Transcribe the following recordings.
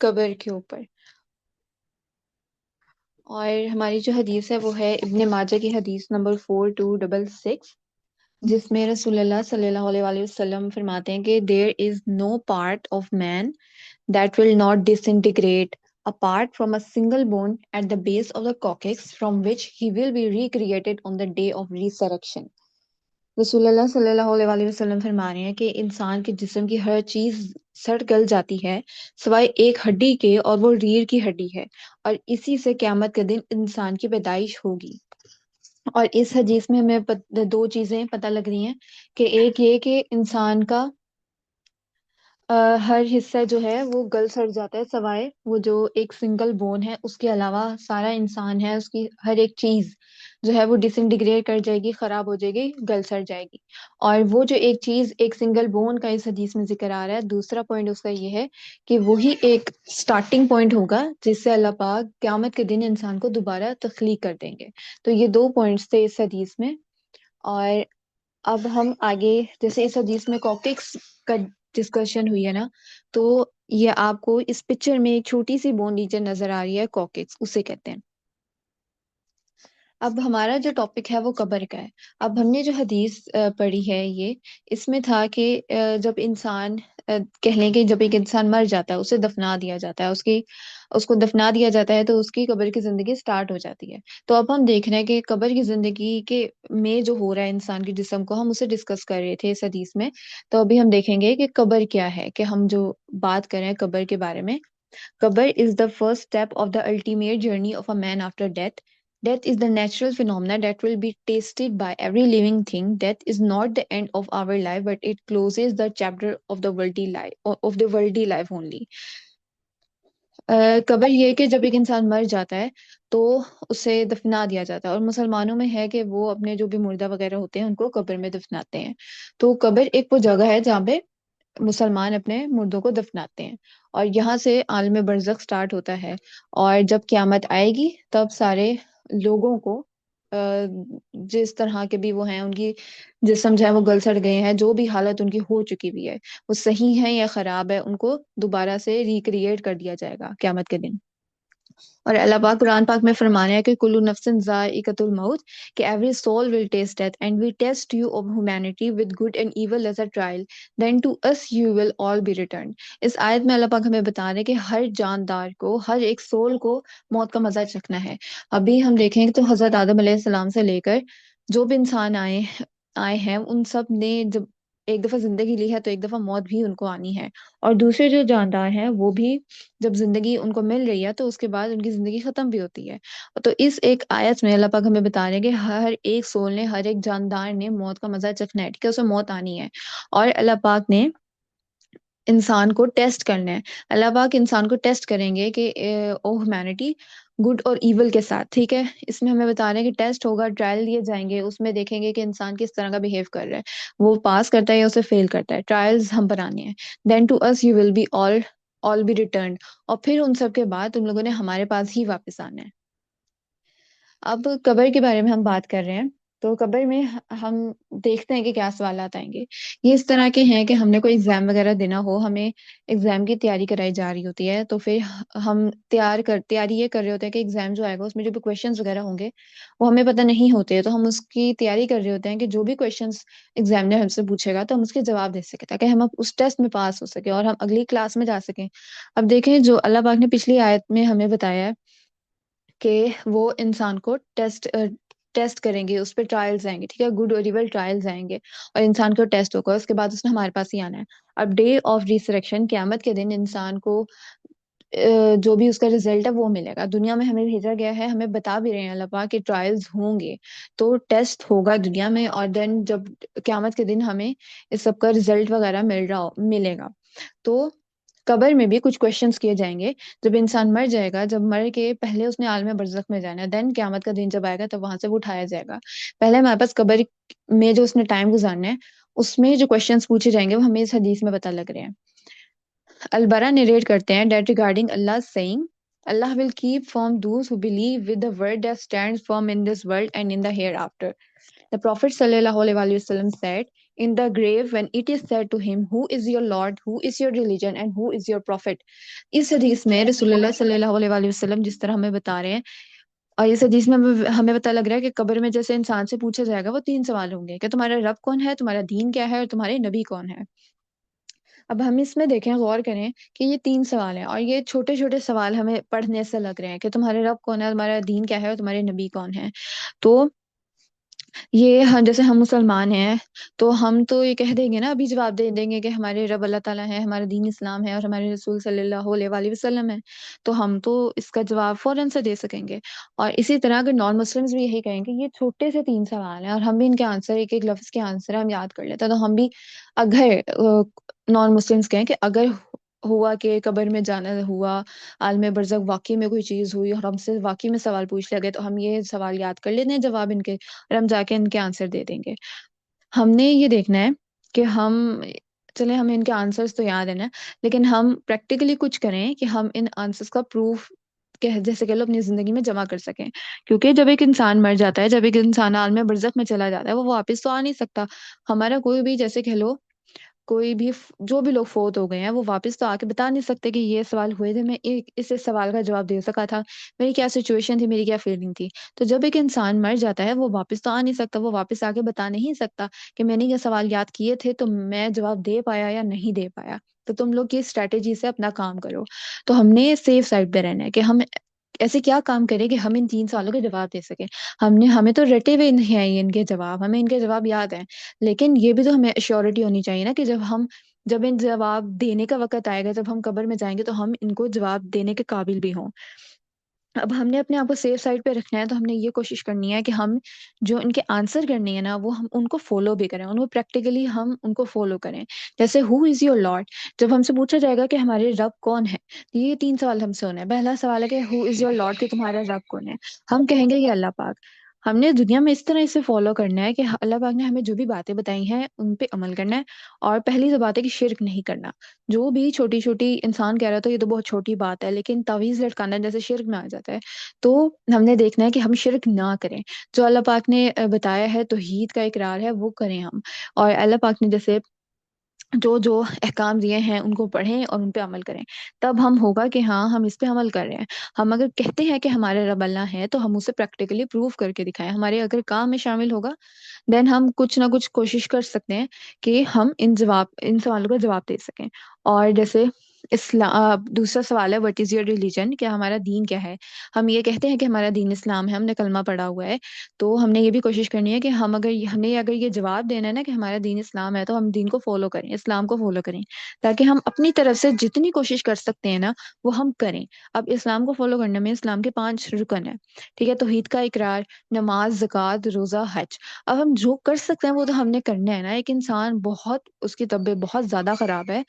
قبر کے اوپر. اور ہماری جو حدیث ہے وہ ہے ابن ماجہ کی حدیث نمبر 4266، جس میں رسول اللہ صلی اللہ علیہ وآلہ وسلم فرماتے ہیں کہ there is no part of man that will not disintegrate apart from a single bone at the base of the coccyx from which he will be recreated on the day of resurrection. رسول اللہ صلی اللہ علیہ وآلہ وسلم فرما رہے ہیں کہ انسان کے جسم کی ہر چیز سڑ گل جاتی ہے سوائے ایک ہڈی کے، اور وہ ریڑھ کی ہڈی ہے، اور اسی سے قیامت کے دن انسان کی پیدائش ہوگی. اور اس حدیث میں ہمیں دو چیزیں پتہ لگ رہی ہیں کہ ایک یہ کہ انسان کا ہر حصہ جو ہے وہ گل سڑ جاتا ہے سوائے وہ جو ایک سنگل بون ہے، اس کے علاوہ سارا انسان ہے، اس کی ہر ایک چیز جو ہے وہ ڈس انٹیگریٹ کر جائے گی، خراب ہو جائے گی، گل سڑ جائے گی. اور وہ جو ایک چیز، ایک سنگل بون کا اس حدیث میں ذکر آ رہا ہے، دوسرا پوائنٹ اس کا یہ ہے کہ وہی ایک سٹارٹنگ پوائنٹ ہوگا جس سے اللہ پاک قیامت کے دن انسان کو دوبارہ تخلیق کر دیں گے. تو یہ دو پوائنٹس تھے اس حدیث میں. اور اب ہم آگے، جیسے اس حدیث میں کوکٹکس کا ڈسکشن ہوئی ہے نا، تو یہ آپ کو اس پکچر میں ایک چھوٹی سی بون نیچے نظر آ رہی ہے، کوکٹکس اسے کہتے ہیں. اب ہمارا جو ٹاپک ہے وہ قبر کا ہے. اب ہم نے جو حدیث پڑھی ہے، یہ اس میں تھا کہ جب انسان کہہ لیں کہ جب ایک انسان مر جاتا ہے، اسے دفنا دیا جاتا ہے، اس کو دفنا دیا جاتا ہے، تو اس کی قبر کی زندگی سٹارٹ ہو جاتی ہے. تو اب ہم دیکھ رہے ہیں کہ قبر کی زندگی کے میں جو ہو رہا ہے انسان کے جسم کو، ہم اسے ڈسکس کر رہے تھے اس حدیث میں. تو ابھی ہم دیکھیں گے کہ قبر کیا ہے، کہ ہم جو بات کریں قبر کے بارے میں. قبر is the first step of the ultimate journey of a man after death. Death is the natural phenomena that will be tasted by every living thing. Death is not the end of our life, but it closes the chapter of the worldly life only. قبر یہ کہ جب ایک انسان مر جاتا ہے تو اسے دفنا دیا جاتا ہے، اور مسلمانوں میں ہے کہ وہ اپنے جو بھی مردہ وغیرہ ہوتے ہیں ان کو قبر میں دفناتے ہیں. تو قبر ایک وہ جگہ ہے جہاں پہ مسلمان اپنے مردوں کو دفناتے ہیں، اور یہاں سے عالم برزخ سٹارٹ ہوتا ہے. اور جب قیامت آئے گی تب سارے لوگوں کو جس طرح کے بھی وہ ہیں، ان کی جسم جو ہے وہ گل سڑ گئے ہیں، جو بھی حالت ان کی ہو چکی بھی ہے، وہ صحیح ہے یا خراب ہے، ان کو دوبارہ سے ریکریٹ کر دیا جائے گا قیامت کے دن. اور اللہ پاک قرآن پاک میں فرمانے ہے کہ کلو نفس ذائقۃ الموت، کہ every soul will taste death and we test you of humanity with good and evil as a trial then to us you will all be returned. اس آیت میں اللہ پاک ہمیں بتا رہے ہیں کہ ہر جاندار کو، ہر ایک سول کو موت کا مزہ چکھنا ہے. ابھی ہم دیکھیں تو حضرت آدم علیہ السلام سے لے کر جو بھی انسان آئے ہیں، ان سب نے جب ایک دفعہ زندگی لی ہے تو ایک دفعہ موت بھی ان کو آنی ہے. اور دوسرے جو جاندار ہیں وہ بھی جب زندگی ان کو مل رہی ہے تو اس کے بعد ان کی زندگی ختم بھی ہوتی ہے. تو اس ایک آیت میں اللہ پاک ہمیں بتا رہے ہیں کہ ہر ایک سول نے، ہر ایک جاندار نے موت کا مزہ چکھنا ہے، ٹھیک ہے، اسے موت آنی ہے. اور اللہ پاک نے انسان کو ٹیسٹ کرنا ہے. اللہ پاک انسان کو ٹیسٹ کریں گے کہ او ہیومینٹی، گڈ اور ایول کے ساتھ، ٹھیک ہے. اس میں ہمیں بتا رہے ہیں کہ ٹیسٹ ہوگا، ٹرائل دیے جائیں گے، اس میں دیکھیں گے کہ انسان کس طرح کا بیہیو کر رہا ہے، وہ پاس کرتا ہے یا اسے فیل کرتا ہے. ٹرائلز ہم پر آنے ہیں. Then to us you will be all be returned. اور پھر ان سب کے بعد تم لوگوں نے ہمارے پاس ہی واپس آنا ہے. اب قبر کے بارے میں ہم بات کر رہے ہیں. تو قبر میں ہم دیکھتے ہیں کہ کیا سوالات آئیں گے. یہ اس طرح کے ہیں کہ ہم نے کوئی ایگزام وغیرہ دینا ہو، ہمیں ایگزام کی تیاری کرائی جا رہی ہوتی ہے، تو پھر ہم تیاری یہ کر رہے ہوتے ہیں کہ ایگزام جو آئے گا اس میں جو بھی کویشچنز وغیرہ ہوں گے وہ ہمیں پتہ نہیں ہوتے، تو ہم اس کی تیاری کر رہے ہوتے ہیں کہ جو بھی کویشچنز ایگزامنر ہم سے پوچھے گا تو ہم اس کے جواب دے سکیں تاکہ ہم اس ٹیسٹ میں پاس ہو سکیں اور ہم اگلی کلاس میں جا سکیں. اب دیکھیں جو اللہ پاک نے پچھلی آیت میں ہمیں بتایا ہے کہ وہ انسان کو ٹیسٹ کریں گے، اس پہ ٹرائلز آئیں گے، ٹھیک ہے، گڈ اور ایول ٹرائلز آئیں گے، اور انسان کو ٹیسٹ ہوگا، اس کے بعد اس نے ہمارے پاس ہی آنا ہے. اب ڈے آف ریسریکشن، قیامت کے دن انسان کو جو بھی اس کا رزلٹ ہے وہ ملے گا. دنیا میں ہمیں بھیجا گیا ہے، ہمیں بتا بھی رہے ہیں اللہ پاک کہ ٹرائلز ہوں گے، تو ٹیسٹ ہوگا دنیا میں، اور دین جب قیامت کے دن ہمیں اس سب کا رزلٹ وغیرہ ملے گا. تو قبر میں بھی کچھ کویشچنز کیے جائیں گے. جب انسان مر جائے گا، جب مر کے پہلے اس نے عالم برزخ میں جانا ہے، دین قیامت کا دن جب آئے گا تب وہاں سے وہ اٹھایا جائے گا. پہلے ہمارے پاس قبر میں جو اس نے ٹائم گزارنا ہے اس میں جو کویشچنز پوچھے جائیں گے وہ ہمیں اس حدیث میں پتہ لگ رہے ہیں. البرا نریٹ کرتے ہیں that regarding Allah saying Allah will keep firm those who believe with the word that stands firm in this world and in the hereafter. The Prophet sallallahu alaihi wasallam said, in the grave when it is said to him, who is your Lord, who is your religion, and who is your prophet. اس حدیث میں رسول اللہ صلی اللہ علیہ وسلم جس طرح ہمیں بتا رہے ہیں، اور اس حدیث میں ہمیں پتہ لگ رہا ہے کہ قبر میں جیسے انسان سے پوچھا جائے گا وہ 3 سوال ہوں گے کہ تمہارا رب کون ہے، تمہارا دین کیا ہے، اور تمہارے نبی کون ہے۔ اب ہم اس میں دیکھیں، غور کریں کہ یہ 3 سوال ہیں، اور یہ چھوٹے چھوٹے سوال ہمیں پڑھنے سے لگ رہے ہیں کہ تمہارے رب کون ہے، تمہارا دین کیا ہے، اور تمہارے نبی کون ہے۔ تو یہ جیسے ہم مسلمان ہیں تو ہم تو یہ کہہ دیں گے نا، ابھی جواب دے دیں گے کہ ہمارے رب اللہ تعالیٰ ہے، ہمارا دین اسلام ہے، اور ہمارے رسول صلی اللہ علیہ وآلہ وسلم ہے، تو ہم تو اس کا جواب فوراً سے دے سکیں گے۔ اور اسی طرح اگر نان مسلمز بھی یہی کہیں گے، یہ چھوٹے سے 3 سوال ہیں اور ہم بھی ان کے آنسر، ایک ایک لفظ کے آنسر ہم یاد کر لیتے ہیں، تو ہم بھی اگر نان مسلمز کہیں کہ اگر ہوا کہ قبر میں جانا ہوا، عالم برزخ واقعی میں کوئی چیز ہوئی اور ہم سے واقعی میں سوال پوچھ لیا گیا، تو ہم یہ سوال یاد کر لیتے ہیں جواب ان کے، اور ہم جا کے ان کے آنسر دے دیں گے۔ ہم نے یہ دیکھنا ہے کہ چلے ہمیں ان کے آنسرز تو یاد ہے نا، لیکن ہم پریکٹیکلی کچھ کریں کہ ہم ان آنسرز کا پروف جیسے کہ لو اپنی زندگی میں جمع کر سکیں، کیونکہ جب ایک انسان مر جاتا ہے، جب ایک انسان عالم برزخ میں چلا جاتا ہے، وہ واپس تو آ نہیں سکتا۔ ہمارا کوئی بھی جیسے کہ لو کوئی بھی جو بھی لوگ فوت ہو گئے ہیں وہ واپس تو آ کے بتا نہیں سکتے کہ یہ سوال ہوئے تھے، میں اس سوال کا جواب دے سکا تھا، میری کیا سچویشن تھی، میری کیا فیلنگ تھی۔ تو جب ایک انسان مر جاتا ہے وہ واپس تو آ نہیں سکتا، وہ واپس آ کے بتا نہیں سکتا کہ میں نے یہ سوال یاد کیے تھے تو میں جواب دے پایا یا نہیں دے پایا۔ تو تم لوگ کی اسٹریٹجی سے اپنا کام کرو۔ تو ہم نے سیف سائڈ پہ رہنا ہے کہ ہم ایسے کیا کام کریں کہ ہم ان 3 سوالوں کے جواب دے سکیں۔ ہمیں تو رٹے ہوئے نہیں ہیں ان کے جواب، ہمیں ان کے جواب یاد ہیں، لیکن یہ بھی تو ہمیں ایشورٹی ہونی چاہیے نا کہ جب ان جواب دینے کا وقت آئے گا، جب ہم قبر میں جائیں گے تو ہم ان کو جواب دینے کے قابل بھی ہوں۔ اب ہم نے اپنے آپ کو سیف سائڈ پہ رکھنا ہے، تو ہم نے یہ کوشش کرنی ہے کہ ہم جو ان کے آنسر کرنی ہے نا، وہ ہم ان کو فالو بھی کریں، ان کو پریکٹیکلی ہم ان کو فالو کریں۔ جیسے ہو از یور لارڈ، جب ہم سے پوچھا جائے گا کہ ہمارے رب کون ہے، تو یہ 3 سوال ہم سے ہونا ہے۔ پہلا سوال ہے کہ ہو از یور لارڈ، کہ تمہارا رب کون ہے۔ ہم کہیں گے یہ اللہ پاک۔ ہم نے دنیا میں اس طرح اسے فالو کرنا ہے کہ اللہ پاک نے ہمیں جو بھی باتیں بتائی ہیں ان پہ عمل کرنا ہے، اور پہلی تو بات ہے کہ شرک نہیں کرنا۔ جو بھی چھوٹی چھوٹی انسان کہہ رہا تھا یہ تو بہت چھوٹی بات ہے، لیکن تعویذ لٹکانا جیسے شرک میں آ جاتا ہے، تو ہم نے دیکھنا ہے کہ ہم شرک نہ کریں۔ جو اللہ پاک نے بتایا ہے توحید کا اقرار ہے وہ کریں ہم، اور اللہ پاک نے جیسے جو احکام دیے ہیں ان کو پڑھیں اور ان پہ عمل کریں، تب ہم ہوگا کہ ہاں ہم اس پہ عمل کر رہے ہیں۔ ہم اگر کہتے ہیں کہ ہمارے رب اللہ ہے تو ہم اسے پریکٹیکلی پروف کر کے دکھائیں، ہمارے اگر کام میں شامل ہوگا، دین ہم کچھ نہ کچھ کوشش کر سکتے ہیں کہ ہم ان سوالوں کا جواب دے سکیں۔ اور جیسے دوسرا سوال ہے وٹ از یور ریلیجن، کہ ہمارا دین کیا ہے۔ ہم یہ کہتے ہیں کہ ہمارا دین اسلام ہے، ہم نے کلمہ پڑھا ہوا ہے، تو ہم نے یہ بھی کوشش کرنی ہے کہ ہمیں اگر یہ جواب دینا ہے نا کہ ہمارا دین اسلام ہے، تو ہم دین کو فالو کریں، اسلام کو فالو کریں، تاکہ ہم اپنی طرف سے جتنی کوشش کر سکتے ہیں نا وہ ہم کریں۔ اب اسلام کو فالو کرنے میں اسلام کے 5 رکن ہیں، ٹھیک ہے، توحید کا اقرار، نماز، زکوٰۃ، روزہ، حج۔ اب ہم جو کر سکتے ہیں وہ تو ہم نے کرنا ہے نا۔ ایک انسان اس کی طبیعت بہت زیادہ خراب ہے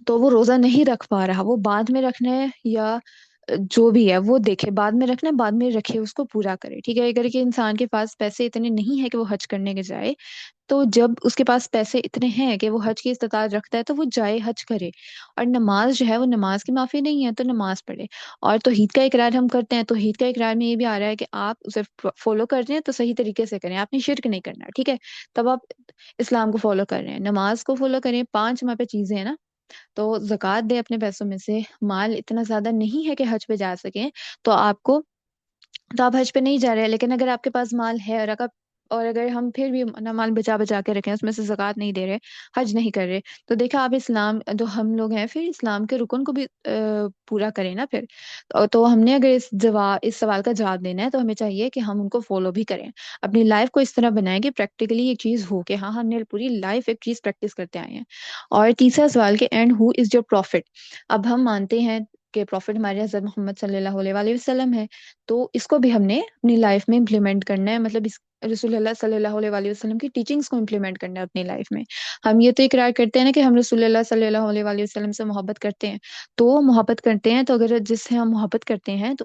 تو وہ روزہ نہیں رکھ پا رہا، وہ بعد میں رکھنا ہے یا جو بھی ہے وہ دیکھے، بعد میں رکھنا ہے، بعد میں رکھے، اس کو پورا کرے، ٹھیک ہے۔ اگر کہ انسان کے پاس پیسے اتنے نہیں ہیں کہ وہ حج کرنے کے جائے، تو جب اس کے پاس پیسے اتنے ہیں کہ وہ حج کی استطاعت رکھتا ہے تو وہ جائے، حج کرے۔ اور نماز جو ہے وہ نماز کی معافی نہیں ہے تو نماز پڑھے۔ اور توحید کا اقرار ہم کرتے ہیں، توحید کا اقرار میں یہ بھی آ رہا ہے کہ آپ اسے فالو کر رہے ہیں تو صحیح طریقے سے کریں، آپ نے شرک نہیں کرنا، ٹھیک ہے، تب آپ اسلام کو فالو کر رہے ہیں، نماز کو فالو کریں۔ 5 وہاں پہ چیزیں ہیں نا، تو زکوٰۃ دیں اپنے پیسوں میں سے۔ مال اتنا زیادہ نہیں ہے کہ حج پہ جا سکیں، تو آپ حج پہ نہیں جا رہے، لیکن اگر آپ کے پاس مال ہے اور اگر ہم پھر بھی اپنا مال بچا بچا کے رکھیں، اس میں سے زکوٰۃ نہیں دے رہے، حج نہیں کر رہے، تو دیکھا آپ اسلام جو ہم لوگ ہیں پھر اسلام کے رکن کو بھی پورا کریں نا پھر۔ تو ہم نے اگر اس سوال کا جواب دینا ہے تو ہمیں چاہیے کہ ہم ان کو فالو بھی کریں، اپنی لائف کو اس طرح بنائیں کہ پریکٹیکلی ایک چیز ہو کہ ہاں ہم نے پوری لائف ایک چیز پریکٹس کرتے آئے ہیں۔ اور تیسرا سوال کہ and who is your prophet. اب ہم مانتے ہیں کہ پروفٹ ہمارے حضرت محمد صلی اللہ علیہ وآلہ وسلم ہے، تو اس کو بھی ہم نے اپنی لائف میں امپلیمنٹ کرنا ہے، مطلب رسول اللہ صلی اللہ علیہ وآلہ وسلم کی ٹیچنگز کو امپلیمنٹ کرنا ہے اپنی لائف میں۔ ہم یہ تو اقرار کرتے ہیں نا کہ ہم رسول اللہ صلی اللہ علیہ وآلہ وسلم سے محبت کرتے ہیں، تو اگر جس سے ہم محبت کرتے ہیں تو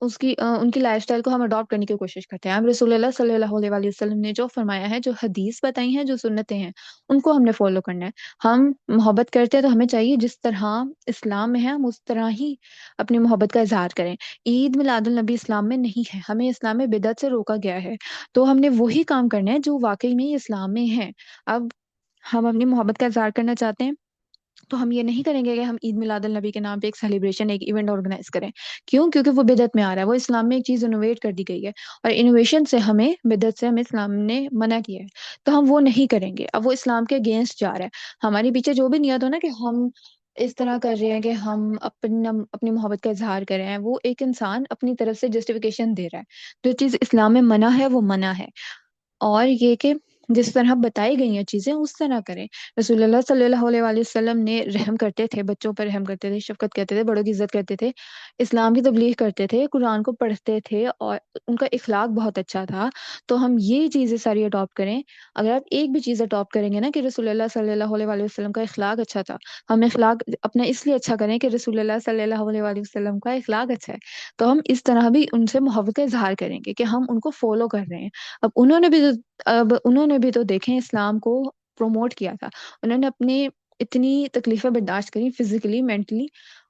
ان کی لائف اسٹائل کو ہم اڈاپٹ کرنے کی کوشش کرتے ہیں. ہم رسول اللہ صلی اللہ علیہ وآلہ وسلم نے جو فرمایا ہے، جو حدیث بتائی ہیں، جو سنتیں ہیں، ان کو ہم نے فالو کرنا ہے. ہم محبت کرتے ہیں تو ہمیں چاہیے جس طرح اسلام میں ہے ہم اس طرح ہی اپنی محبت کا اظہار کریں. عید میلاد النبی اسلام میں نہیں ہے، ہمیں اسلام میں بدعت سے روکا گیا ہے. تو ہم نے وہی کام کرنا ہے جو واقعی میں اسلام میں ہے. اب ہم اپنی محبت کا اظہار کرنا چاہتے ہیں تو ہم یہ نہیں کریں گے کہ ہم عید میلاد النبی کے نام پہ ایک سیلیبریشن، ایک ایونٹ آرگنائز کریں. کیوں؟ کیونکہ وہ بدعت میں آ رہا ہے. وہ اسلام میں ایک چیز انوویٹ کر دی گئی ہے، اور انوویشن سے ہمیں، بدعت سے ہمیں اسلام نے منع کیا ہے. تو ہم وہ نہیں کریں گے. اب وہ اسلام کے اگینسٹ جا رہا ہے. ہمارے پیچھے جو بھی نیت ہو نا کہ ہم اس طرح کر رہے ہیں کہ ہم اپنی محبت کا اظہار کر رہے ہیں، وہ ایک انسان اپنی طرف سے جسٹیفیکیشن دے رہا ہے. جو چیز اسلام میں منع ہے وہ منع ہے. اور یہ کہ جس طرح بتائی گئی ہیں چیزیں اس طرح کریں. رسول اللہ صلی اللہ علیہ وآلہ وسلم نے رحم کرتے تھے، بچوں پر رحم کرتے تھے، شفقت کرتے تھے، بڑوں کی عزت کرتے تھے، اسلام کی تبلیغ کرتے تھے، قرآن کو پڑھتے تھے، اور ان کا اخلاق بہت اچھا تھا. تو ہم یہ چیزیں ساری اڈاپٹ کریں. اگر آپ ایک بھی چیز اڈاپٹ کریں گے نا کہ رسول اللہ صلی اللہ علیہ وآلہ وسلم کا اخلاق اچھا تھا، ہم اخلاق اپنا اس لیے اچھا کریں کہ رسول اللہ صلی اللہ علیہ وآلہ وسلم کا اخلاق اچھا ہے. تو ہم اس طرح بھی ان سے محبت کا اظہار کریں گے کہ ہم ان کو فالو کر رہے ہیں. اب انہوں نے بھی تو دیکھیں اسلام کو پروموٹ کیا تھا. انہوں نے اپنی اتنی تکلیفیں برداشت کری، فزیکلی، مینٹلی،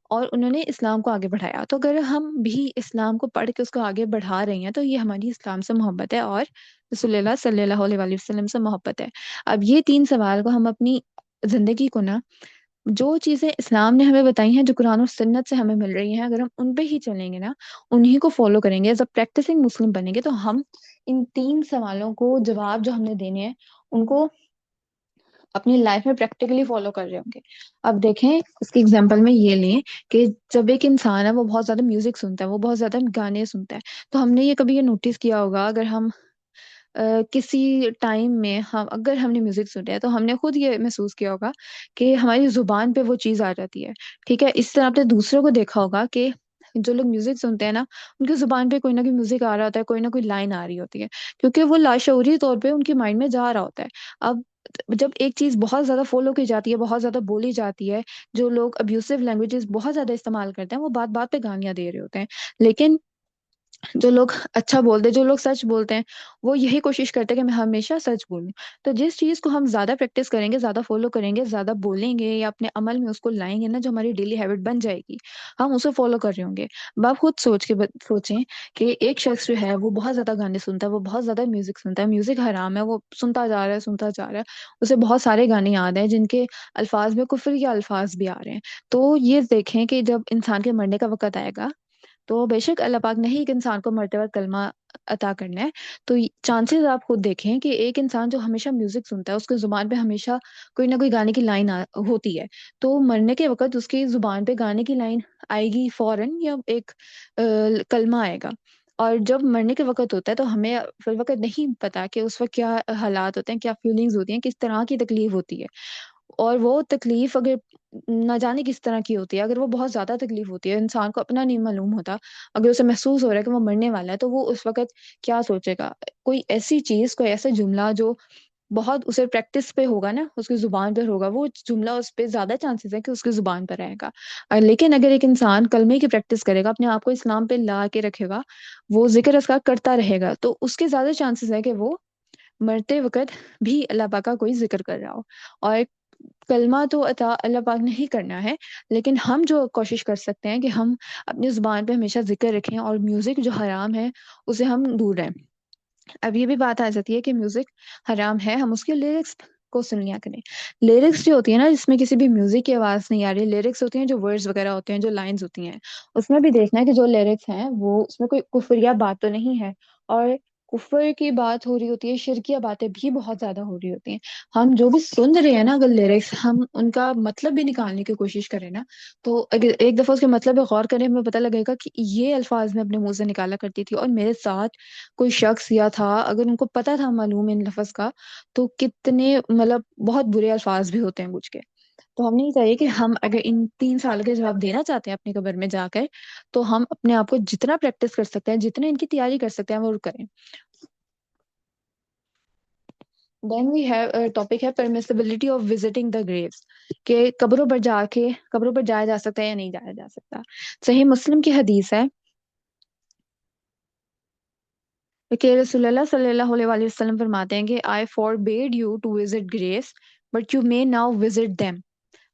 اور انہوں نے اسلام کو آگے بڑھایا. تو اگر ہم بھی اسلام کو پڑھ کے اس کو آگے بڑھا رہے ہیں تو یہ ہماری اسلام سے محبت ہے اور رسول اللہ صلی اللہ علیہ وآلہ وسلم سے محبت ہے. اب یہ تین سوال کو ہم اپنی زندگی کو نا، جو چیزیں اسلام نے ہمیں بتائی ہیں، جو قرآن و سنت سے ہمیں مل رہی ہیں، اگر ہم ان پہ ہی چلیں گے نا، انہی کو فالو کریں گے، جب پریکٹسنگ مسلم بنیں گے، تو ہم ان تین سوالوں کو، جواب جو ہم نے دینے ہیں، ان کو اپنی لائف میں پریکٹیکلی فالو کر رہے ہوں گے. اب دیکھیں اس کی اگزامپل میں یہ لیں کہ جب ایک انسان ہے وہ بہت زیادہ میوزک سنتا ہے، وہ بہت زیادہ گانے سنتا ہے، تو ہم نے یہ کبھی یہ نوٹس کیا ہوگا، اگر ہم کسی ٹائم میں اگر ہم نے میوزک سنا ہے تو ہم نے خود یہ محسوس کیا ہوگا کہ ہماری زبان پہ وہ چیز آ جاتی ہے. ٹھیک ہے، اس طرح آپ نے دوسروں کو دیکھا ہوگا کہ جو لوگ میوزک سنتے ہیں نا، ان کی زبان پہ کوئی نہ کوئی میوزک آ رہا ہوتا ہے، کوئی نہ کوئی لائن آ رہی ہوتی ہے، کیونکہ وہ لاشعوری طور پہ ان کی مائنڈ میں جا رہا ہوتا ہے. اب جب ایک چیز بہت زیادہ فالو کی جاتی ہے، بہت زیادہ بولی جاتی ہے، جو لوگ ابیوسو لینگویجز بہت زیادہ استعمال کرتے ہیں، وہ بات بات پہ گالیاں دے رہے ہوتے ہیں. لیکن جو لوگ اچھا بولتے، جو لوگ سچ بولتے ہیں، وہ یہی کوشش کرتے ہیں کہ میں ہمیشہ سچ بولوں. تو جس چیز کو ہم زیادہ پریکٹس کریں گے، زیادہ فالو کریں گے، زیادہ بولیں گے یا اپنے عمل میں اس کو لائیں گے نا، جو ہماری ڈیلی ہیبٹ بن جائے گی، ہم اسے فالو کر رہے ہوں گے. اب آپ خود سوچیں کہ ایک شخص جو ہے وہ بہت زیادہ گانے سنتا ہے، وہ بہت زیادہ میوزک سنتا ہے، میوزک حرام ہے، وہ سنتا جا رہا ہے، سنتا جا رہا ہے، اسے بہت سارے گانے یاد ہیں جن کے الفاظ میں کفر کے الفاظ بھی آ رہے ہیں. تو یہ دیکھیں کہ جب انسان کے مرنے کا وقت آئے گا، تو بے شک اللہ پاک نے ہی ایک انسان کو مرتے وقت کلمہ عطا کرنا ہے. تو چانسز آپ خود دیکھیں کہ ایک انسان جو ہمیشہ میوزک سنتا ہے، اس کی زبان پہ ہمیشہ کوئی نہ کوئی گانے کی لائن ہوتی ہے، تو مرنے کے وقت اس کی زبان پہ گانے کی لائن آئے گی فوراً، یا ایک کلمہ آئے گا. اور جب مرنے کے وقت ہوتا ہے تو ہمیں فی الوقت نہیں پتا کہ اس وقت کیا حالات ہوتے ہیں، کیا فیلنگز ہوتی ہیں، کس طرح کی تکلیف ہوتی ہے. اور وہ تکلیف اگر نہ جانے کس طرح کی ہوتی ہے، اگر وہ بہت زیادہ تکلیف ہوتی ہے، انسان کو اپنا نہیں معلوم ہوتا، اگر اسے محسوس ہو رہا ہے کہ وہ مرنے والا ہے، تو وہ اس وقت کیا سوچے گا؟ کوئی ایسی چیز، کوئی ایسا جملہ جو بہت اسے پریکٹس پہ ہوگا نا، اس کی زبان پر ہوگا، وہ جملہ اس پہ زیادہ چانسز ہے کہ اس کی زبان پر رہے گا. لیکن اگر ایک انسان کلمے کی پریکٹس کرے گا، اپنے آپ کو اسلام پہ لا کے رکھے گا، وہ ذکر اذکار کرتا رہے گا، تو اس کے زیادہ چانسز ہے کہ وہ مرتے وقت بھی اللہ پاک کا کوئی ذکر کر رہا ہو. اور کلمہ تو عطا اللہ پاک نے ہی کرنا ہے، لیکن ہم جو کوشش کر سکتے ہیں کہ ہم اپنی زبان پہ ہمیشہ ذکر رکھیں، اور میوزک جو حرام ہے اسے ہم دور رہیں. اب یہ بھی بات آ جاتی ہے کہ میوزک حرام ہے، ہم اس کے لیرکس کو سن لیا کریں. لیرکس جو ہوتی ہیں نا، جس میں کسی بھی میوزک کی آواز نہیں آ رہی، لیرکس ہوتی ہیں جو ورڈز وغیرہ ہوتے ہیں، جو لائنز ہوتی ہیں، اس میں بھی دیکھنا ہے کہ جو لیرکس ہیں وہ اس میں کوئی کفریہ بات تو نہیں ہے. اور کفر کی بات ہو رہی ہوتی ہے، شرکیہ باتیں بھی بہت زیادہ ہو رہی ہوتی ہیں. ہم جو بھی سن رہے ہیں نا، اگر لیرکس ہم ان کا مطلب بھی نکالنے کی کوشش کریں نا، تو اگر ایک دفعہ اس کے مطلب پہ غور کریں، ہمیں پتہ لگے گا کہ یہ الفاظ میں اپنے منہ سے نکالا کرتی تھی، اور میرے ساتھ کوئی شخص یا تھا، اگر ان کو پتہ تھا معلوم ان لفظ کا، تو کتنے مطلب بہت برے الفاظ بھی ہوتے ہیں کچھ کے. تو ہم نہیں چاہیے کہ ہم اگر ان تین سال کے جواب دینا چاہتے ہیں اپنی قبر میں جا کر، تو ہم اپنے آپ کو جتنا پریکٹس کر سکتے ہیں، جتنے ان کی تیاری کر سکتے ہیں، وہ کریں. دین وی ہیو ٹاپک ہے پرمیسیبلٹی آف وزٹنگ دا گریوز، کہ قبروں پر جایا جا سکتا ہے یا نہیں جایا جا سکتا. صحیح مسلم کی حدیث ہے کہ رسول اللہ صلی اللہ علیہ وآلہ وسلم فرماتے ہیں کہ I forbade you to visit graves, but you may now visit them.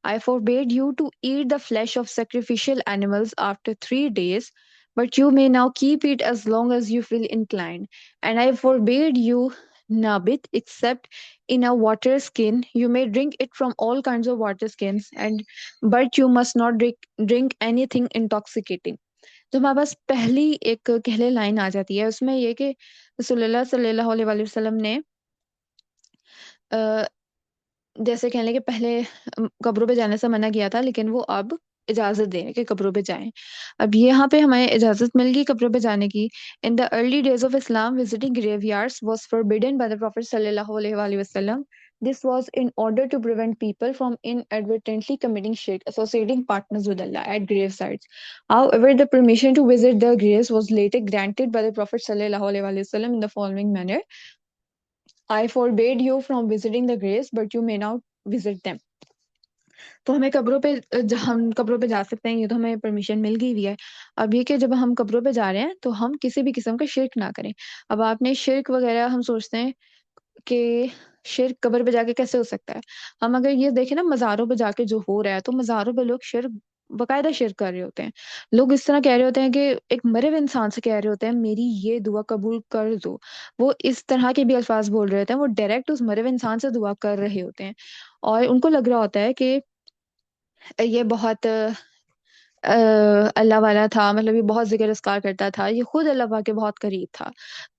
I forbade you to eat the flesh of sacrificial animals after 3 days, but you may now keep it as long as you feel inclined. And I forbade you nabit except in a water skin. You may drink it from all kinds of water skins, and but you must not drink anything intoxicating. تو ہمارے پاس پہلی ایک کہلے line آ جاتی ہے اس میں یہ کہ رسول اللہ صلی اللہ علیہ وآلہ وسلم نے جیسے کہہ لیں کہ پہلے قبروں پہ جانے سے منع کیا تھا، لیکن وہ اب اجازت دے رہے کہ قبروں پہ جائیں. اب یہاں پہ ہمیں اجازت مل گئی قبروں پہ جانے کی. In the early days of Islam visiting graveyards was forbidden by the Prophet صلی اللہ علیہ وآلہ وسلم. This was in order to prevent people from inadvertently committing shirk, associating partners with Allah at grave sites. However, the permission to visit the graves was later granted by the Prophet صلی اللہ علیہ وآلہ وسلم in the following manner. I forbade you from visiting the graves, but you may now visit them. تو ہمیں قبروں پہ ہم قبروں پہ جا سکتے ہیں، یہ تو ہمیں پرمیشن مل گئی ہوئی ہے. اب یہ کہ جب ہم قبروں پہ جا رہے ہیں تو ہم کسی بھی قسم کا شرک نہ کریں. اب آپ نے شرک وغیرہ ہم سوچتے ہیں کہ شرک قبر پہ جا کے کیسے ہو سکتا ہے. ہم اگر یہ دیکھیں نا مزاروں پہ جا کے جو ہو رہا ہے، تو مزاروں پہ لوگ شرک باقاعدہ شرک کر رہے ہوتے ہیں. لوگ اس طرح کہہ رہے ہوتے ہیں کہ ایک مرے ہوئے انسان سے کہہ رہے ہوتے ہیں میری یہ دعا قبول کر دو. وہ اس طرح کے بھی الفاظ بول رہے ہوتے ہیں، وہ ڈائریکٹ اس مرے ہوئے انسان سے دعا کر رہے ہوتے ہیں. اور ان کو لگ رہا ہوتا ہے کہ یہ بہت اللہ والا تھا، مطلب یہ بہت ذکر اذکار کرتا تھا، یہ خود اللہ پاک کے بہت قریب تھا.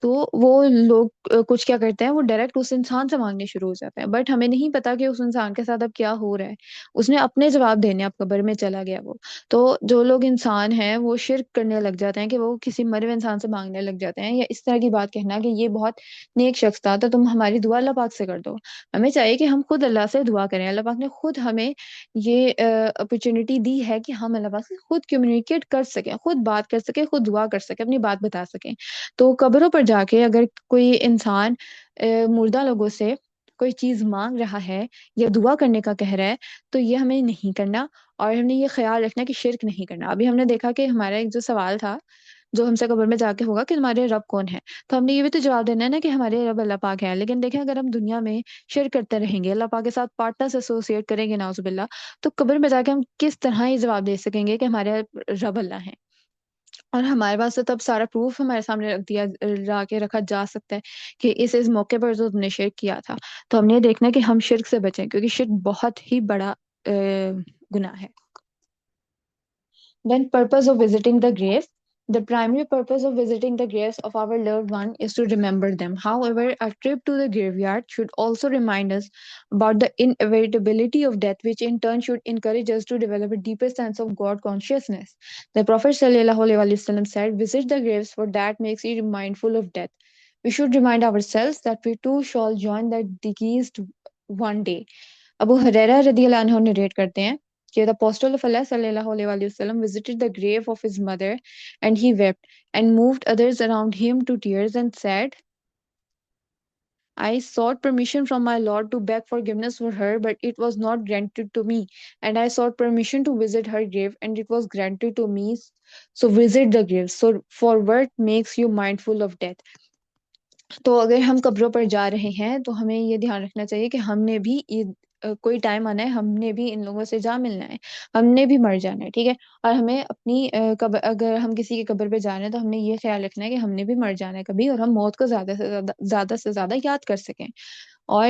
تو وہ لوگ کچھ کیا کرتے ہیں، وہ ڈائریکٹ اس انسان سے مانگنے شروع ہو جاتے ہیں. بٹ ہمیں نہیں پتا کہ اس انسان کے ساتھ اب کیا ہو رہا ہے. اس نے اپنے جواب دینے اب قبر میں چلا گیا وہ. تو جو لوگ انسان ہیں وہ شرک کرنے لگ جاتے ہیں کہ وہ کسی مرے ہوئے انسان سے مانگنے لگ جاتے ہیں، یا اس طرح کی بات کہنا کہ یہ بہت نیک شخص تھا تو تم ہماری دعا اللہ پاک سے کر دو. ہمیں چاہیے کہ ہم خود اللہ سے دعا کریں. اللہ پاک نے خود ہمیں یہ اپرچونٹی دی ہے کہ ہم اللہ پاک سے خود کمیونیکیٹ کر سکیں، خود بات کر سکیں، خود دعا کر سکیں، اپنی بات بتا سکیں. تو قبروں پر جا کے اگر کوئی انسان مردہ لوگوں سے کوئی چیز مانگ رہا ہے یا دعا کرنے کا کہہ رہا ہے تو یہ ہمیں نہیں کرنا، اور ہم نے یہ خیال رکھنا کہ شرک نہیں کرنا. ابھی ہم نے دیکھا کہ ہمارا ایک جو سوال تھا جو ہم سے قبر میں جا کے ہوگا کہ ہمارے رب کون ہے، تو ہم نے یہ بھی تو جواب دینا ہے نا کہ ہمارے رب اللہ پاک ہے. لیکن دیکھیں اگر ہم دنیا میں شرک کرتے رہیں گے، اللہ پاک کے ساتھ پارٹنرز ایسوسیٹ کریں گے نعوذ باللہ، تو قبر میں جا کے ہم کس طرح یہ جواب دے سکیں گے کہ ہمارے رب اللہ ہیں. اور ہمارے پاس تو تب سارا پروف ہمارے سامنے رکھ دیا لا کے رکھا جا سکتا ہے کہ اس موقع پر جو تم نے شرک کیا تھا. تو ہم نے یہ دیکھنا ہے کہ ہم شرک سے بچیں، کیونکہ شرک بہت ہی بڑا گناہ ہے. Then purpose of visiting the grave. The primary purpose of visiting the graves of our loved one is to remember them. However, a trip to the graveyard should also remind us about the inevitability of death, which in turn should encourage us to develop a deeper sense of God consciousness. The Prophet ﷺ said, visit the graves, for that makes you mindful of death. We should remind ourselves that we too shall join the deceased one day. ابو حریرہ رضی اللہ عنہ narrate کرتے ہیں کہ the apostle of Allah صلی اللہ علیہ وآلہ وسلم visited the grave of his mother and he wept and moved others around him to tears and said, I sought permission from my Lord to beg forgiveness for her, but it was not granted to me. And I sought permission to visit her grave, and it was granted to me. So visit the grave. So for what makes you mindful of death. تو اگر ہم قبروں پر جا رہے ہیں تو ہمیں یہ دھیان رکھنا چاہیے کہ ہم نے بھی کوئی ٹائم آنا ہے، ہم نے بھی ان لوگوں سے جا ملنا ہے، ہم نے بھی مر جانا ہے، ٹھیک ہے. اور ہمیں اپنی اگر ہم کسی کی قبر پہ جا رہے ہیں تو ہم نے یہ خیال رکھنا ہے کہ ہم نے بھی مر جانا ہے کبھی، اور ہم موت کو زیادہ سے زیادہ یاد کر سکیں. اور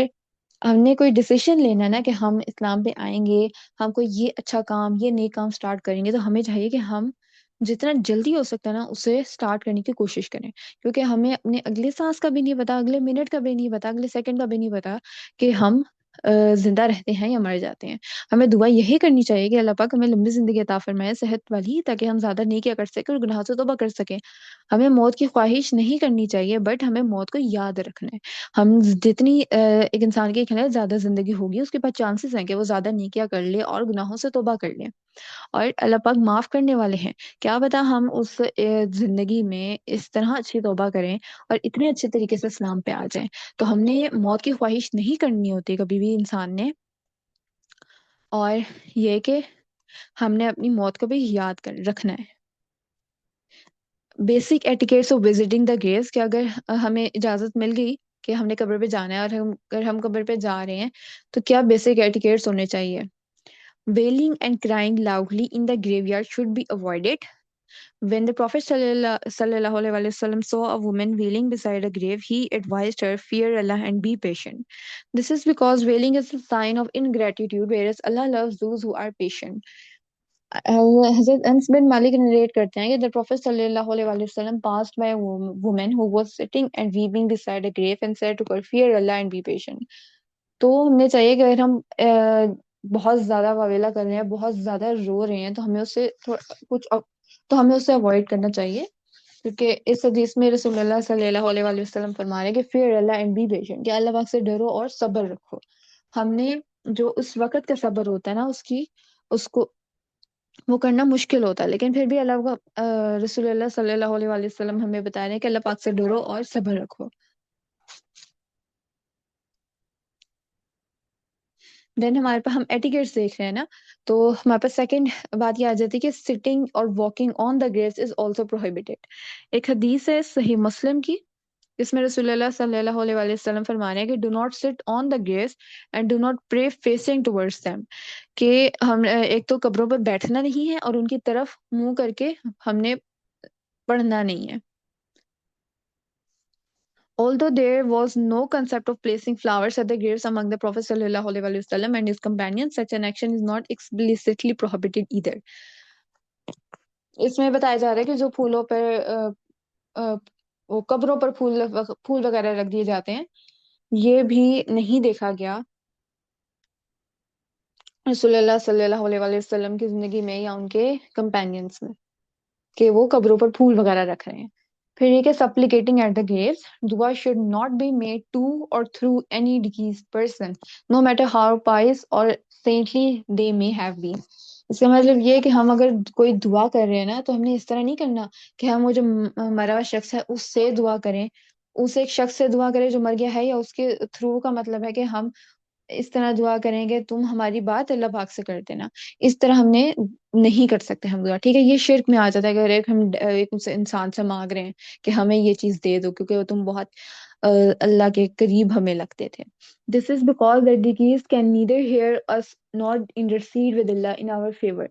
ہم نے کوئی ڈیسیشن لینا ہے نا کہ ہم اسلام پہ آئیں گے، ہم کوئی یہ اچھا کام یہ نیک کام سٹارٹ کریں گے، تو ہمیں چاہیے کہ ہم جتنا جلدی ہو سکتا ہے نا اسے سٹارٹ کرنے کی کوشش کریں. کیونکہ ہمیں اپنے اگلے سانس کا بھی نہیں پتا، اگلے منٹ کا بھی نہیں پتا، اگلے سیکنڈ کا بھی نہیں پتا کہ ہم زندہ رہتے ہیں یا مر جاتے ہیں. ہمیں دعا یہی کرنی چاہیے کہ اللہ پاک ہمیں لمبی زندگی عطا فرمائے، صحت والی، تاکہ ہم زیادہ نیکیاں کر سکیں اور گناہ سے توبہ کر سکیں. ہمیں موت کی خواہش نہیں کرنی چاہیے، بٹ ہمیں موت کو یاد رکھنا ہے. ہم جتنی ایک انسان کی خیال زیادہ زندگی ہوگی، اس کے پاس چانسز ہیں کہ وہ زیادہ نیکیاں کر لے اور گناہوں سے توبہ کر لے. اور اللہ پاک معاف کرنے والے ہیں. کیا پتا ہم اس زندگی میں اس طرح اچھی توبہ کریں اور اتنے اچھے طریقے سے اسلام پہ آ جائیں. تو ہم نے موت کی خواہش نہیں کرنی ہوتی کبھی بھی انسان نے. اور یہ کہ ہم نے اپنی موت کو بھی یاد کر رکھنا ہے. Basic etiquettes of visiting the graves, کہ اگر ہمیں اجازت مل گئی کہ ہم نے قبر پہ جانا ہے، اور اگر ہم قبر پہ جا رہے ہیں تو کیا بیسک ایٹیکیٹس ہونے چاہیے. Wailing and crying loudly in the graveyard should be avoided. When the Prophet sallallahu alaihi wasallam saw a woman wailing beside a grave, he advised her, fear Allah and be patient. This is because wailing is a sign of ingratitude, whereas Allah loves those who are patient. حضرت انس بن مالک narrate کرتے ہیں کہ the Prophet sallallahu alaihi wasallam passed by a woman who was sitting and weeping beside a grave and said to her, fear Allah and be patient. تو ہمیں چاہیے کہ اگر ہم بہت زیادہ واویلا کر رہے ہیں، بہت زیادہ رو رہے ہیں، تو ہمیں اس سے کچھ تو ہمیں اسے اوائڈ کرنا چاہیے، کیونکہ اس حدیث میں رسول اللہ صلی اللہ علیہ وآلہ وسلم فرما رہے ہیں کہ fear Allah and be patient، کہ اللہ پاک سے ڈرو اور صبر رکھو. ہم نے جو اس وقت کا صبر ہوتا ہے نا، اس کو وہ کرنا مشکل ہوتا ہے، لیکن پھر بھی اللہ کا رسول اللہ صلی اللہ علیہ وآلہ وسلم ہمیں بتا رہے ہیں کہ اللہ پاک سے ڈرو اور صبر رکھو. دین ہمارے پاس ہم ایٹیکیٹس دیکھ رہے ہیں نا، تو ہمارے پاس سیکنڈ بات یہ آ جاتی ہے کہ سٹنگ اور walking on the graves is also prohibited. ایک حدیث ہے صحیح مسلم کی، جس میں رسول اللہ صلی اللہ علیہ وآلہ وسلم فرما رہے ہیں کہ do not sit on the graves and do not pray facing towards them, کہ ہم ایک تو قبروں پر بیٹھنا نہیں ہے اور ان کی طرف منہ کر کے ہم نے پڑھنا نہیں ہے. Although there was no concept of placing flowers at the graves among the Prophet sallallahu alaihi wasallam and his companions, such an action is not explicitly prohibited either. اس میں بتایا جا رہا ہے کہ جو پھولوں پر وہ قبروں پر پھول وغیرہ رکھ دیے جاتے ہیں، یہ بھی نہیں دیکھا گیا رسول اللہ صلی اللہ علیہ وسلم کی زندگی میں یا ان کے کمپینینز میں، کہ وہ قبروں پر پھول وغیرہ رکھ رہے ہیں. پھر یہ کہ supplicating at the graves, dua should not be made to or through any deceased person, no matter how pious or saintly they may have been. اس کا مطلب یہ ہے کہ ہم اگر کوئی دعا کر رہے ہیں نا، تو ہم نے اس طرح نہیں کرنا کہ ہم وہ جو مرا ہوا شخص ہے اس سے دعا کریں، اس ایک شخص سے دعا کریں جو مر گیا ہے، یا اس کے تھرو کا مطلب ہے کہ ہم اس طرح دعا کریں گے تم ہماری بات اللہ پاک سے کر دینا. اس طرح ہم نے نہیں کر سکتے ہم دعا، ٹھیک ہے. یہ شرک میں آ جاتا ہے کہ اگر ہم ایک انسان سے مانگ رہے ہیں کہ ہمیں یہ چیز دے دو کیونکہ تم بہت اللہ کے قریب ہمیں لگتے تھے. This is because the deceased can neither hear us nor intercede with Allah in our favor.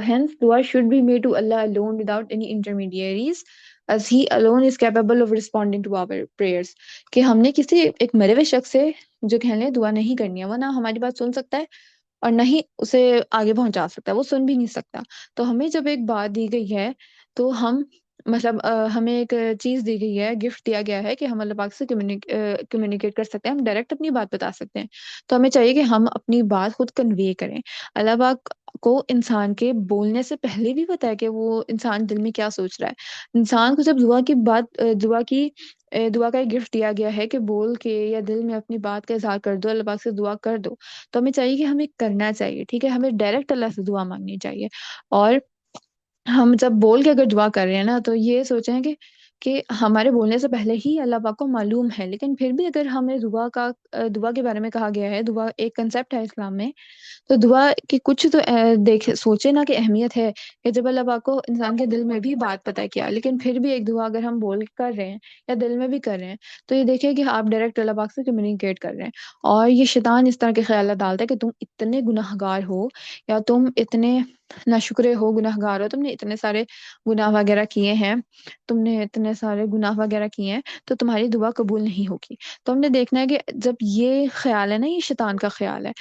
Hence, dua should be made to Allah alone without any intermediaries, as He alone is capable of responding to our prayers. کہ ہم نے کسی ایک مرے ہوئے شخص سے جو کہہ لیں دعا نہیں کرنی ہے، وہ نہ ہماری بات سن سکتا ہے اور نہ ہی اسے آگے پہنچا سکتا ہے، وہ سن بھی نہیں سکتا. تو ہمیں جب ایک بات دی گئی ہے تو ہم مطلب ہمیں ایک چیز دی گئی ہے، گفٹ دیا گیا ہے کہ ہم اللہ پاک سے کمیونیکیٹ کر سکتے ہیں، ہم ڈائریکٹ اپنی بات بتا سکتے ہیں. تو ہمیں چاہیے کہ ہم اپنی بات خود کنوے کریں. اللہ پاک کو انسان کے بولنے سے پہلے بھی پتا ہے کہ وہ انسان دل میں کیا سوچ رہا ہے. انسان کو جب دعا کا ایک گفٹ دیا گیا ہے کہ بول کے یا دل میں اپنی بات کا اظہار کر دو، اللہ پاک سے دعا کر دو، تو ہمیں چاہیے کہ ہمیں کرنا چاہیے، ٹھیک ہے. ہمیں ڈائریکٹ اللہ سے دعا مانگنی چاہیے. اور ہم جب بول کے اگر دعا کر رہے ہیں نا، تو یہ سوچیں کہ ہمارے بولنے سے پہلے ہی اللہ پاک کو معلوم ہے. لیکن پھر بھی اگر ہمیں دعا کے بارے میں کہا گیا ہے، دعا ایک کنسیپٹ ہے اسلام میں، تو دعا کی کچھ تو سوچے نا کہ اہمیت ہے کہ جب اللہ پاک کو انسان کے دل میں بھی بات پتہ ہے کیا، لیکن پھر بھی ایک دعا اگر ہم بول کر رہے ہیں یا دل میں بھی کر رہے ہیں، تو یہ دیکھیں کہ آپ ڈائریکٹ اللہ پاک سے کمیونیکیٹ کر رہے ہیں. اور یہ شیطان اس طرح کے خیالات ڈالتا ہے کہ تم اتنے گناہ گار ہو، یا تم اتنے ناشکرے ہو، گناہ گار ہو، تم نے اتنے سارے گناہ وغیرہ کیے ہیں، تو تمہاری دعا قبول نہیں ہوگی. تو ہم نے دیکھنا ہے کہ جب یہ خیال ہے نا، یہ شیطان کا خیال ہے.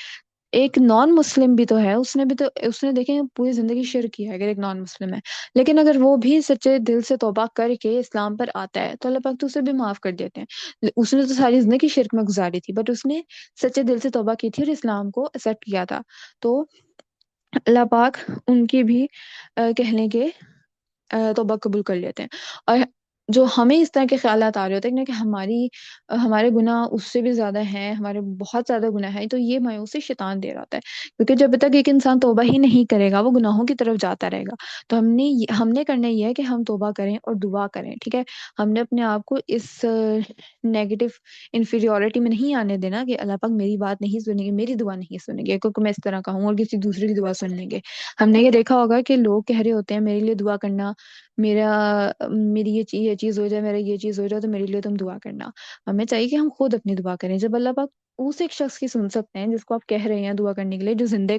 ایک نان مسلم بھی تو ہے، اس نے دیکھیں پوری زندگی شرک کیا ہے اگر ایک نان مسلم ہے، لیکن اگر وہ بھی سچے دل سے توبہ کر کے اسلام پر آتا ہے تو اللہ پاک تو اسے بھی معاف کر دیتے ہیں. اس نے تو ساری زندگی شرک میں گزاری تھی، بٹ اس نے سچے دل سے توبہ کی تھی اور اسلام کو ایکسیپٹ کیا تھا. تو اللہ پاک ان کی بھی کہنے کے توبہ قبول کر لیتے ہیں. اور جو ہمیں اس طرح کے خیالات آ رہے ہوتے ہیں کہ ہمارے گناہ اس سے بھی زیادہ ہیں، ہمارے بہت زیادہ گناہ ہیں، تو یہ مایوسی شیطان دے رہا ہوتا ہے. کیونکہ جب تک ایک انسان توبہ ہی نہیں کرے گا، وہ گناہوں کی طرف جاتا رہے گا. تو ہم نے کرنا یہ ہے کہ ہم توبہ کریں اور دعا کریں، ٹھیک ہے. ہم نے اپنے آپ کو اس نیگیٹو انفیریورٹی میں نہیں آنے دینا کہ اللہ پاک میری بات نہیں سنیں گے، میری دعا نہیں سنیں گے کیونکہ میں اس طرح کہوں اور کسی دوسرے کی دعا سن لیں گے. ہم نے یہ دیکھا ہوگا کہ لوگ کہہ رہے ہوتے ہیں میرے لیے دعا کرنا، میری یہ چیز ہو جائے، میرا یہ چیز ہو جائے تو میرے لیے تم دعا کرنا. ہمیں چاہیے کہ ہم خود اپنی دعا کریں. جب اللہ پاک اس ایک شخص کی سن سکتے ہیں جس کو آپ کہہ رہے ہیں دعا کرنے کے لیے، جو زندہ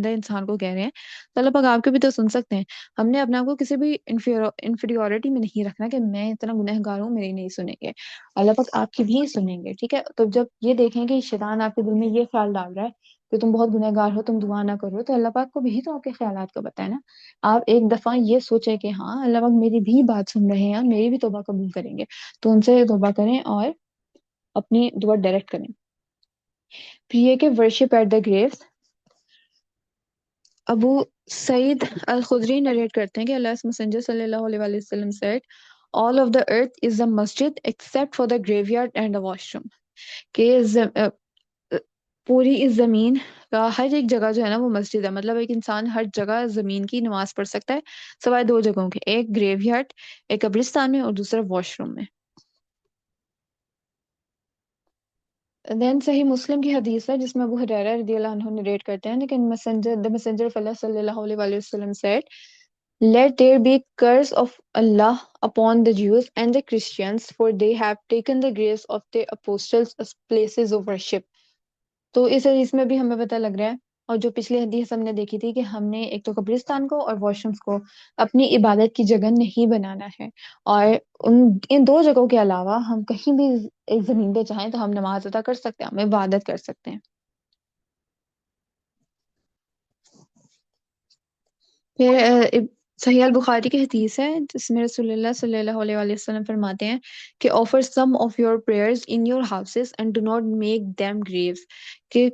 انسان کو کہہ رہے ہیں، تو اللہ پاک آپ کے بھی تو سن سکتے ہیں. ہم نے اپنے آپ کو کسی بھی انفیریورٹی میں نہیں رکھنا کہ میں اتنا گنہگار ہوں، میری نہیں سنیں گے. اللہ پاک آپ کی بھی سنیں گے. ٹھیک ہے، تو جب یہ دیکھیں کہ شیطان آپ کے دل میں یہ خیال ڈال رہا ہے کہ تم بہت گنہگار ہو، تم دعا نہ کرو، تو اللہ پاک کو بھی تو آپ کے خیالات کا پتہ ہے نا. آپ ایک دفعہ یہ سوچیں کہ ہاں اللہ پاک میری بھی بات سن رہے ہیں، میری بھی توبہ قبول کریں گے، تو ان سے توبہ کریں اور اپنی دعا ڈائریکٹ کریں. پھر یہ کہ ورشپ ایٹ دا گریوز. ابو سعید الخدری نریٹ کرتے ہیں کہ اللہ مسنجر صلی اللہ علیہ وآلہ وسلم said all of the earth is a masjid except for the graveyard and the washroom. کہ پوری اس زمین کا ہر ایک جگہ جو ہے نا وہ مسجد ہے. مطلب ایک انسان ہر جگہ زمین کی نماز پڑھ سکتا ہے سوائے دو جگہوں کے، ایک گریو یارڈ، ایک قبرستان میں، اور دوسرا واش روم میں. دین صحیح مسلم کی حدیث ہے جس میں ابو ہریرہ رضی اللہ عنہ نریٹ کرتے ہیں لیکن the messenger of Allah صلی اللہ علیہ وآلہ وسلم said let there be curse of Allah upon the Jews and the Christians for they have taken the graves of the apostles as places of worship. تو اس حدیث میں بھی ہمیں پتہ لگ رہا ہے، اور جو پچھلی حدیث ہم نے دیکھی تھی کہ ہم نے ایک تو قبرستان کو اور واش رومس کو اپنی عبادت کی جگہ نہیں بنانا ہے، اور ان دو جگہوں کے علاوہ ہم کہیں بھی ایک زمین پہ چاہیں تو ہم نماز ادا کر سکتے ہیں، ہم عبادت کر سکتے ہیں. پھر صحیح البخاری کی حدیث ہے جس میں رسول اللہ صلی اللہ علیہ وآلہ وسلم فرماتے ہیں کہ offer some of your prayers in your houses and do not make them graves. کہ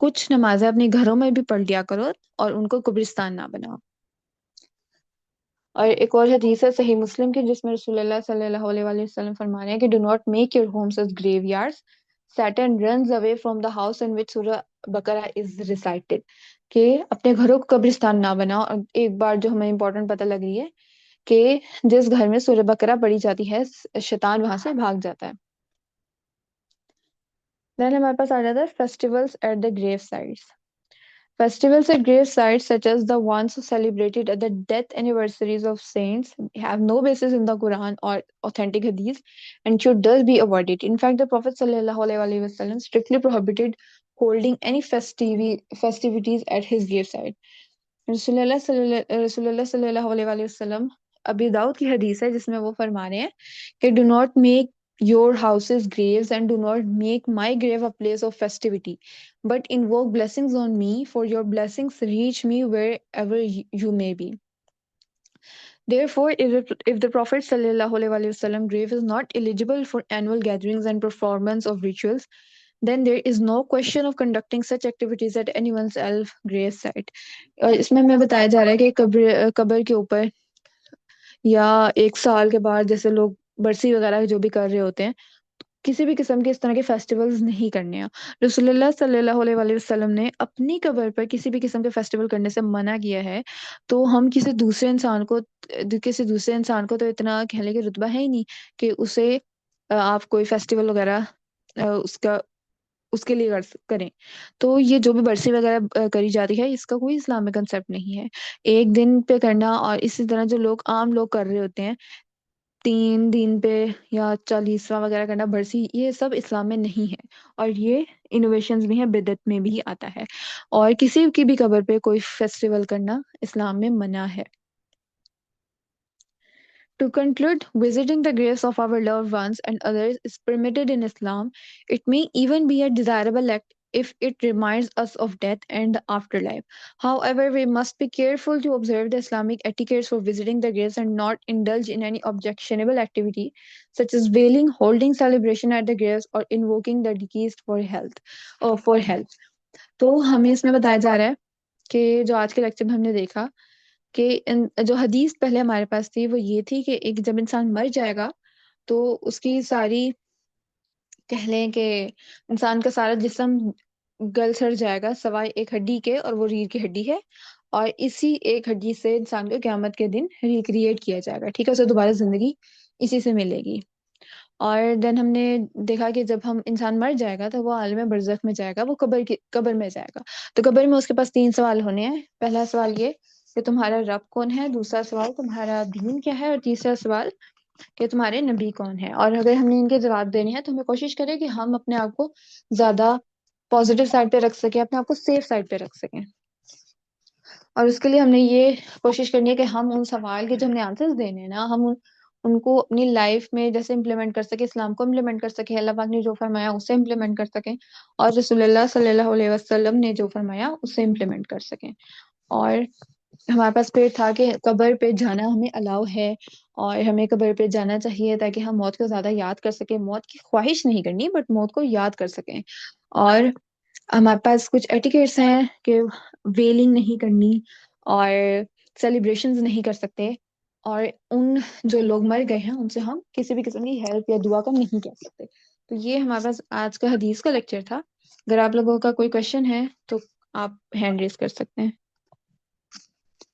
کچھ نمازیں اپنے گھروں میں بھی پڑھ لیا کرو اور ان کو قبرستان نہ بناؤ. اور ایک اور حدیث ہے صحیح مسلم کی جس میں رسول اللہ صلی اللہ علیہ وآلہ وسلم فرما رہے ہیں کہ do not make your homes as graveyards. Satan runs away from the house in which سورہ بقرہ از ریسائٹڈ. کہ اپنے گھروں کو قبرستان نہ بناؤ. اور ایک بار جو ہمیں امپورٹنٹ پتہ لگ رہی ہے کہ جس گھر میں سورہ بقرہ پڑھی جاتی ہے شیطان وہاں سے بھاگ جاتا ہے. دین ہمارے پاس آ جاتا ہے festivals at the grave sites. Festivals at grave sites, such as the ones celebrated at the death anniversaries of saints, have no basis in the Quran or authentic hadith and should thus be avoided. In fact, the Prophet ﷺ strictly prohibited holding any festivities at his grave site. رسول اللہ صلی اللہ علیہ وآلہ وسلم ابی داؤد کی حدیث ہے جس میں وہ فرما رہے ہیں کہ do not make your houses graves and do not make my grave a place of festivity, but invoke blessings on me, for your blessings reach me wherever you may be. Therefore, if the Prophet sallallahu alaihi wasallam grave is not eligible for annual gatherings and performance of rituals, then there is no question of conducting such activities at anyone's else grave site. اور اس میں ہمیں بتایا جا رہا ہے کہ قبر کے اوپر یا ایک سال کے بعد جیسے لوگ برسی وغیرہ جو بھی کر رہے ہوتے ہیں، کسی بھی قسم کے اس طرح کے فیسٹیولز نہیں کرنے ہیں. رسول اللہ صلی اللہ علیہ وآلہ وسلم نے اپنی قبر پر کسی بھی قسم کے فیسٹیول کرنے سے منع کیا ہے. تو ہم کسی دوسرے انسان کو تو اتنا کہہ لیں کہ رتبہ ہے ہی نہیں کہ اسے آپ کوئی فیسٹیول وغیرہ اس کے لیے کریں. تو یہ جو بھی برسی وغیرہ کری جاتی ہے اس کا کوئی اسلام میں کنسیپٹ نہیں ہے. ایک دن پہ کرنا اور اسی طرح جو عام لوگ کر رہے ہوتے ہیں 3 دن پہ یا 40واں وغیرہ کرنا برسی، یہ سب اسلام میں نہیں ہے، اور یہ انوویشنز بھی ہیں، بدعت میں بھی آتا ہے، اور کسی کی بھی قبر پہ کوئی فیسٹیول کرنا اسلام میں منع ہے. To conclude, visiting the graves of our loved ones and others is permitted in Islam. It may even be a desirable act if it reminds us of death and the afterlife. However, we must be careful to observe the Islamic etiquettes for visiting the graves and not indulge in any objectionable activity, such as wailing, holding celebration at the graves, or invoking the deceased for help. تو ہمیں اس میں بتایا جا رہا ہے کہ جو آج کے لیکچر میں ہم نے دیکھا کہ جو حدیث پہلے ہمارے پاس تھی وہ یہ تھی کہ ایک جب انسان مر جائے گا تو اس کی ساری کہہ لیں کہ انسان کا سارا جسم گل سڑ جائے گا سوائے ایک ہڈی کے، اور وہ ریڑھ کی ہڈی ہے، اور اسی ایک ہڈی سے انسان کو قیامت کے دن ریکریٹ کیا جائے گا. ٹھیک ہے، اسے دوبارہ زندگی اسی سے ملے گی. اور دین ہم نے دیکھا کہ جب انسان مر جائے گا تو وہ عالم برزخ میں جائے گا، وہ قبر میں جائے گا. تو قبر میں اس کے پاس 3 سوال ہونے ہیں. پہلا سوال یہ کہ تمہارا رب کون ہے، دوسرا سوال تمہارا دین کیا ہے، اور تیسرا سوال کہ تمہارے نبی کون ہے. اور اگر ہم نے ان کے جواب دینے ہیں تو ہمیں کوشش کریں کہ ہم اپنے آپ کو زیادہ پازیٹیو سائڈ پہ رکھ سکیں، اپنے آپ کو سیف سائڈ پہ رکھ سکیں. اور اس کے لیے ہم نے یہ کوشش کرنی ہے کہ ہم ان سوال کے جو ہم نے آنسرز دینے ہیں نا، ہم ان کو اپنی لائف میں جیسے امپلیمنٹ کر سکیں، اسلام کو امپلیمنٹ کر سکیں، اللہ پاک نے جو فرمایا اسے امپلیمنٹ کر سکیں، اور رسول اللہ صلی اللہ علیہ وسلم نے جو فرمایا اسے امپلیمنٹ کر سکیں. اور ہمارے پاس پھر تھا کہ قبر پہ جانا ہمیں الاؤ ہے، اور ہمیں قبر پہ جانا چاہیے تاکہ ہم موت کو زیادہ یاد کر سکیں. موت کی خواہش نہیں کرنی بٹ موت کو یاد کر سکیں. اور ہمارے پاس کچھ ایٹیکیٹس ہیں کہ ویلنگ نہیں کرنی اور سیلیبریشنز نہیں کر سکتے، اور ان جو لوگ مر گئے ہیں ان سے ہم کسی بھی قسم کی ہیلپ یا دعا کا نہیں کہہ سکتے. تو یہ ہمارے پاس آج کا حدیث کا لیکچر تھا. اگر آپ لوگوں کا کوئی کوشچن ہے تو آپ ہینڈ ریز کر سکتے ہیں.